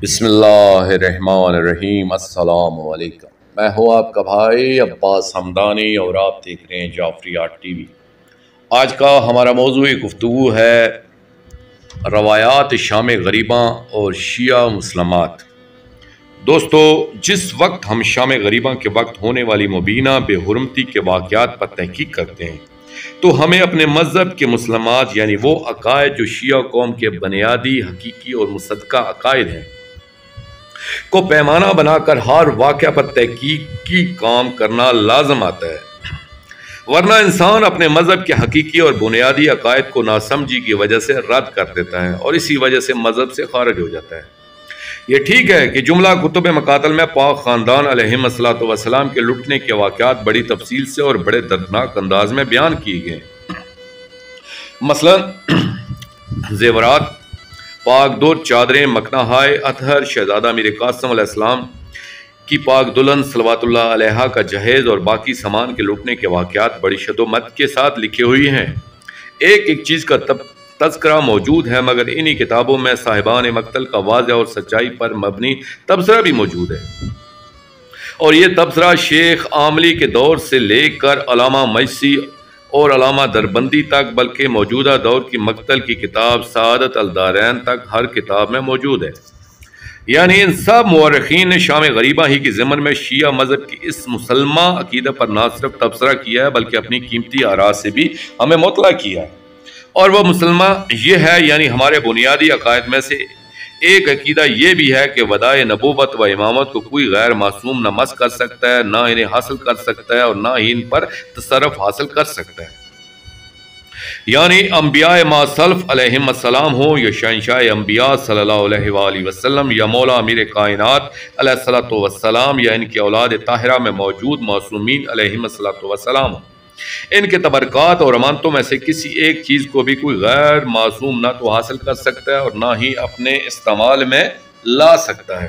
بسم اللہ الرحمن الرحیم۔ السلام علیکم، میں ہوں آپ کا بھائی عباس حمدانی اور آپ دیکھ رہے ہیں جعفری آرٹ ٹی وی۔ آج کا ہمارا موضوع گفتگو ہے روایات شام غریباں اور شیعہ مسلمات۔ دوستو، جس وقت ہم شام غریباں کے وقت ہونے والی مبینہ بے حرمتی کے واقعات پر تحقیق کرتے ہیں تو ہمیں اپنے مذہب کے مسلمات یعنی وہ عقائد جو شیعہ قوم کے بنیادی حقیقی اور مصدقہ عقائد ہیں کو پیمانہ بنا کر ہر واقعہ پر تحقیق کی کام کرنا لازم آتا ہے، ورنہ انسان اپنے مذہب کے حقیقی اور بنیادی عقائد کو ناسمجھی کی وجہ سے رد کر دیتا ہے اور اسی وجہ سے مذہب سے خارج ہو جاتا ہے۔ یہ ٹھیک ہے کہ جملہ کتب مقاتل میں پاک خاندان علیہم السلام کے لٹنے کے واقعات بڑی تفصیل سے اور بڑے دردناک انداز میں بیان کیے گئے، مثلا زیورات، پاک دور چادریں، مکنہائے اطہر، شہزادہ میر قاسم علیہ السلام کی پاک دلہن صلوات اللہ علیہا کا جہیز اور باقی سامان کے لوٹنے کے واقعات بڑی شد و مت کے ساتھ لکھے ہوئی ہیں۔ ایک چیز کا تذکرہ موجود ہے، مگر انہی کتابوں میں صاحبان مقتل کا واضح اور سچائی پر مبنی تبصرہ بھی موجود ہے، اور یہ تبصرہ شیخ عاملی کے دور سے لے کر علامہ مجسی اور علامہ دربندی تک، بلکہ موجودہ دور کی مقتل کی کتاب سعادت الدارین تک ہر کتاب میں موجود ہے۔ یعنی ان سب مورخین نے شام غریبہ ہی کی ضمن میں شیعہ مذہب کی اس مسلمہ عقیدہ پر نہ صرف تبصرہ کیا ہے بلکہ اپنی قیمتی آراء سے بھی ہمیں مطلع کیا ہے، اور وہ مسلمہ یہ ہے، یعنی ہمارے بنیادی عقائد میں سے ایک عقیدہ یہ بھی ہے کہ ودائع نبوت و امامت کو کوئی غیر معصوم نہ مس کر سکتا ہے، نہ انہیں حاصل کر سکتا ہے اور نہ ہی ان پر تصرف حاصل کر سکتا ہے۔ یعنی انبیاء ما سلف علیہم السلام ہوں یا شہنشاہ انبیاء صلی اللہ علیہ وآلہ وسلم یا مولا امیر کائنات علیہ السلام یا ان کی اولاد طاہرہ میں موجود معصومین علیہم السلام، ان کے تبرکات اور امانتوں میں سے کسی ایک چیز کو بھی کوئی غیر معصوم نہ تو حاصل کر سکتا ہے اور نہ ہی اپنے استعمال میں لا سکتا ہے۔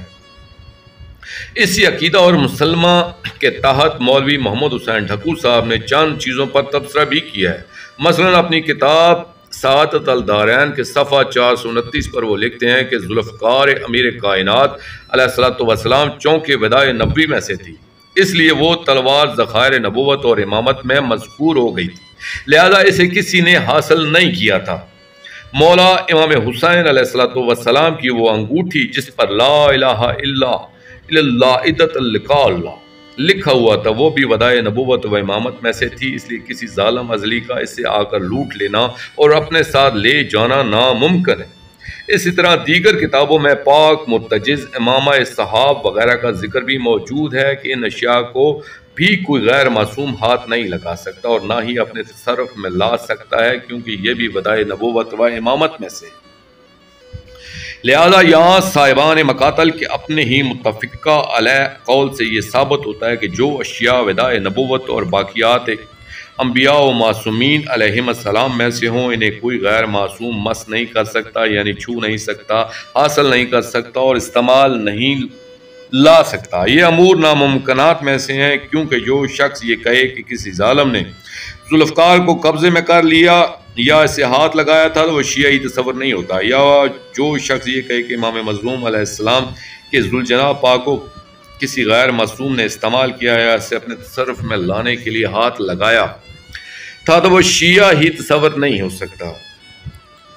اسی عقیدہ اور مسلمہ کے تحت مولوی محمد حسین ڈھکو صاحب نے چند چیزوں پر تبصرہ بھی کیا ہے۔ مثلا اپنی کتاب سعادت الدارین کے صفحہ 429 پر وہ لکھتے ہیں کہ ذوالفقار امیر کائنات علیہ السلام چونکہ ودائع نبوی میں سے تھی، اس لیے وہ تلوار ذخائر نبوت اور امامت میں مذکور ہو گئی تھی، لہذا اسے کسی نے حاصل نہیں کیا تھا۔ مولا امام حسین علیہ السلام کی وہ انگوٹھی جس پر لا الہ الا اللہ عدت اللقاء اللہ لکھا ہوا تھا، وہ بھی ودائع نبوت و امامت میں سے تھی، اس لیے کسی ظالم ازلی کا اسے آ کر لوٹ لینا اور اپنے ساتھ لے جانا ناممکن ہے۔ اسی طرح دیگر کتابوں میں پاک مرتجز امامہ صحاب وغیرہ کا ذکر بھی موجود ہے کہ ان اشیاء کو بھی کوئی غیر معصوم ہاتھ نہیں لگا سکتا اور نہ ہی اپنے تصرف میں لا سکتا ہے، کیونکہ یہ بھی ودائع نبوت و امامت میں سے۔ لہذا یہاں صاحبان مقاتل کے اپنے ہی متفقہ علیہ قول سے یہ ثابت ہوتا ہے کہ جو اشیاء ودائع نبوت اور باقیات انبیاء و معصومین علیہم السلام میں سے ہوں، انہیں کوئی غیر معصوم مس نہیں کر سکتا، یعنی چھو نہیں سکتا، حاصل نہیں کر سکتا اور استعمال نہیں لا سکتا۔ یہ امور ناممکنات میں سے ہیں، کیونکہ جو شخص یہ کہے کہ کسی ظالم نے ذوالفقار کو قبضے میں کر لیا یا اسے ہاتھ لگایا تھا تو وہ شیعی تصور نہیں ہوتا، یا جو شخص یہ کہے کہ امام مظلوم علیہ السلام کے ذوالجناح پاک کو کسی غیر معصوم نے استعمال کیا یا اسے اپنے تصرف میں لانے کے لیے ہاتھ لگایا تھا تو وہ شیعہ ہی تصور نہیں ہو سکتا۔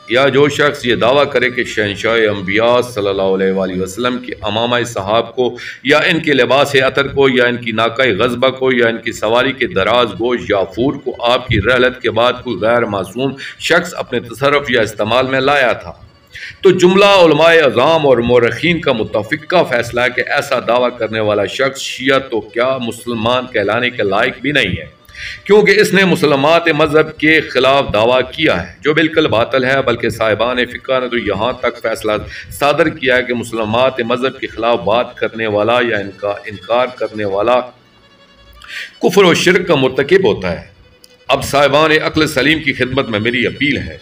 یا جو شخص یہ دعویٰ کرے کہ شہنشاہ انبیاء صلی اللہ علیہ وآلہ وسلم کی امامہ صحاب کو یا ان کے لباس عطر کو یا ان کی ناقہ غضبہ کو یا ان کی سواری کے دراز گوش یافور کو آپ کی رحلت کے بعد کوئی غیر معصوم شخص اپنے تصرف یا استعمال میں لایا تھا، تو جملہ علماء اعظام اور مورخین کا متفقہ فیصلہ ہے کہ ایسا دعویٰ کرنے والا شخص شیعہ تو کیا مسلمان کہلانے کے لائق بھی نہیں ہے، کیونکہ اس نے مسلمات مذہب کے خلاف دعویٰ کیا ہے، جو بالکل باطل ہے۔ بلکہ صاحبان فقہ نے تو یہاں تک فیصلہ صادر کیا ہے کہ مسلمات مذہب کے خلاف بات کرنے والا یا ان کا انکار کرنے والا کفر و شرک کا مرتکب ہوتا ہے۔ اب صاحبان عقل سلیم کی خدمت میں میری اپیل ہے،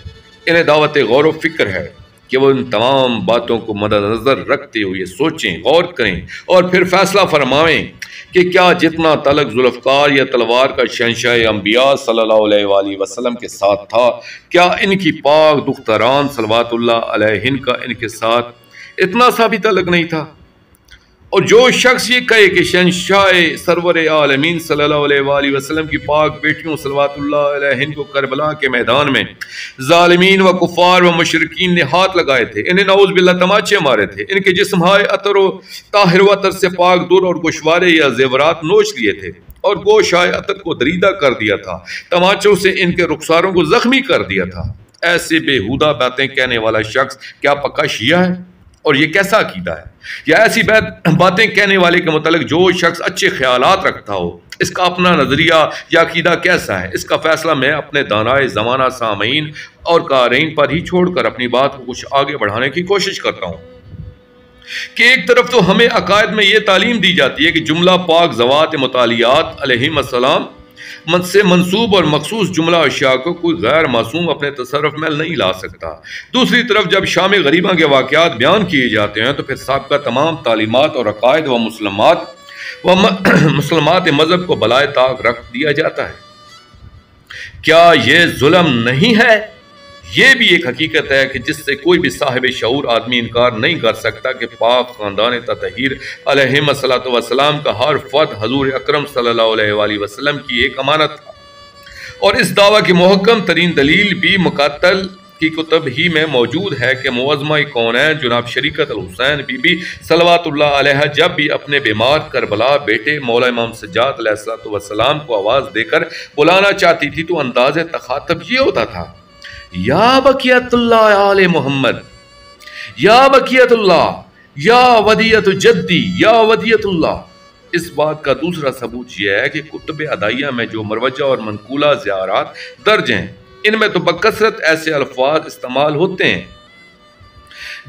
انہیں دعوت غور و فکر ہے کہ وہ ان تمام باتوں کو مد نظر رکھتے ہوئے سوچیں، غور کریں اور پھر فیصلہ فرمائیں کہ کیا جتنا تعلق ذوالفقار یا تلوار کا شہنشاہ انبیاء صلی اللہ علیہ وآلہ وسلم کے ساتھ تھا، کیا ان کی پاک دختران صلوات اللہ علیہن کا ان کے ساتھ اتنا سا بھی تعلق نہیں تھا۔ اور جو شخص یہ کہے کہ شہنشاہ سرور عالمین صلی اللہ علیہ وآلہ وسلم کی پاک بیٹیوں صلوات اللہ علیہن کو کربلا کے میدان میں ظالمین و کفار و مشرکین نے ہاتھ لگائے تھے، انہیں نعوذ باللہ تماچے مارے تھے، ان کے جسم ہائے عطر و طاہر و عطر سے پاک دور اور گوشوارے یا زیورات نوچ لیے تھے اور گوش ہائے عطر کو دریدہ کر دیا تھا، تماچوں سے ان کے رخساروں کو زخمی کر دیا تھا، ایسے بےہودہ باتیں کہنے والا شخص کیا پکا شیعہ ہے؟ اور یہ کیسا عقیدہ ہے؟ یا ایسی باتیں کہنے والے کے متعلق جو شخص اچھے خیالات رکھتا ہو، اس کا اپنا نظریہ یا عقیدہ کیسا ہے؟ اس کا فیصلہ میں اپنے دانائے زمانہ سامعین اور قارئین پر ہی چھوڑ کر اپنی بات کو کچھ آگے بڑھانے کی کوشش کرتا ہوں کہ ایک طرف تو ہمیں عقائد میں یہ تعلیم دی جاتی ہے کہ جملہ پاک ذوات متعالیات علیہم السلام سے منصوب اور مخصوص جملہ اشیاء کو کوئی غیر معصوم اپنے تصرف میں نہیں لا سکتا۔ دوسری طرف جب شام غریبہ کے واقعات بیان کیے جاتے ہیں تو پھر سابقہ تمام تعلیمات اور عقائد و مسلمات مذہب کو بلائے طاق رکھ دیا جاتا ہے۔ کیا یہ ظلم نہیں ہے؟ یہ بھی ایک حقیقت ہے کہ جس سے کوئی بھی صاحب شعور آدمی انکار نہیں کر سکتا کہ پاک خاندان تطہیر علیہم السلام کا ہر فرد حضور اکرم صلی اللہ علیہ وآلہ وسلم کی ایک امانت تھا، اور اس دعویٰ کی محکم ترین دلیل بھی مقاتل کی کتب ہی میں موجود ہے کہ معظمہ کونین جناب شریکت الحسین بی بی صلوات اللہ علیہ جب بھی اپنے بیمار کربلا بیٹے مولا امام سجاد علیہ السلام کو آواز دے کر بلانا چاہتی تھی تو انداز تخاطب یہ ہوتا تھا: یا بقیت اللہ آل محمد، یا بقیت اللہ، یا ودیت جدی، یا ودیت اللہ۔ اس بات کا دوسرا ثبوت یہ ہے کہ کتب ادائیہ میں جو مروجہ اور منقولہ زیارات درج ہیں ان میں تو بکثرت ایسے الفاظ استعمال ہوتے ہیں۔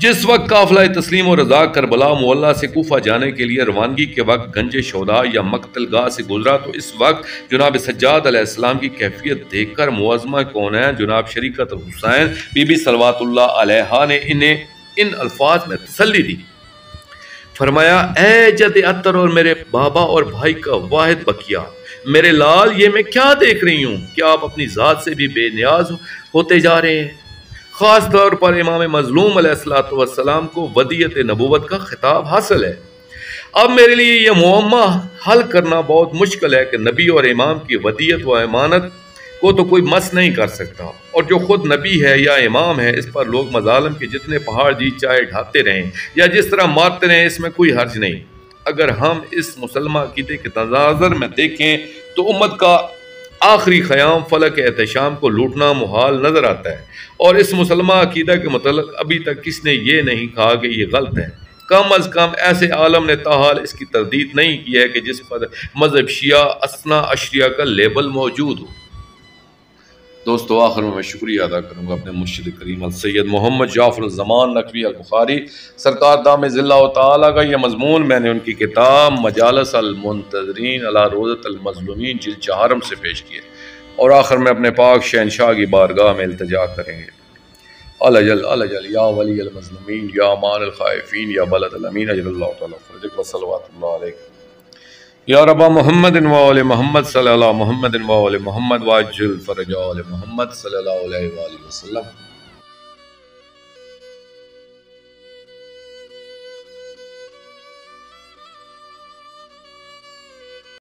جس وقت قافلہ تسلیم و رضا کربلا معلیٰ سے کوفہ جانے کے لیے روانگی کے وقت گنج شہداء یا مقتل گاہ سے گزرا تو اس وقت جناب سجاد علیہ السلام کی کیفیت دیکھ کر معظمہ کونین جناب شریکت الحسین بی بی صلوات اللہ علیہ نے انہیں ان الفاظ میں تسلی دی، فرمایا: اے جد عطر اور میرے بابا اور بھائی کا واحد بقیہ، میرے لال، یہ میں کیا دیکھ رہی ہوں کہ آپ اپنی ذات سے بھی بے نیاز ہوتے جا رہے ہیں۔ خاص طور پر امام مظلوم علیہ السلام کو ودیت نبوت کا خطاب حاصل ہے۔ اب میرے لیے یہ معمہ حل کرنا بہت مشکل ہے کہ نبی اور امام کی ودیت و امانت کو تو کوئی مس نہیں کر سکتا، اور جو خود نبی ہے یا امام ہے اس پر لوگ مظالم کے جتنے پہاڑ جی چاہے ڈھاتے رہیں یا جس طرح مارتے رہیں، اس میں کوئی حرج نہیں۔ اگر ہم اس مسلمہ عقیدے کے تناظر میں دیکھیں تو امت کا آخری خیام فلک احتشام کو لوٹنا محال نظر آتا ہے، اور اس مسلمہ عقیدہ کے متعلق ابھی تک کس نے یہ نہیں کہا کہ یہ غلط ہے۔ کم از کم ایسے عالم نے تاحال اس کی تردید نہیں کی ہے کہ جس پر مذہب شیعہ اثنا عشریہ کا لیبل موجود ہو۔ دوستو، آخر میں شکریہ ادا کروں گا اپنے مرشد کریم سید محمد جعفر الزمان نقوی البخاری سرکار دامِ ظلہ تعالیٰ کا یہ مضمون میں نے ان کی کتاب مجالس المنتظرین علی روضۃ المظلومین جلد 4 سے پیش کیے، اور آخر میں اپنے پاک شہنشاہ کی بارگاہ میں التجا کریں گے: الجل الجل یا ولی المظلومین، یا امان الخائفین، یا بلد الامین، اجل اللہ تعالیٰ فرجک و صلوات اللہ علیہ، یا رب محمد و آل محمد صلی اللہ محمد و آل محمد واجل فرج آل محمد صلی اللہ علیہ وآلہ وسلم۔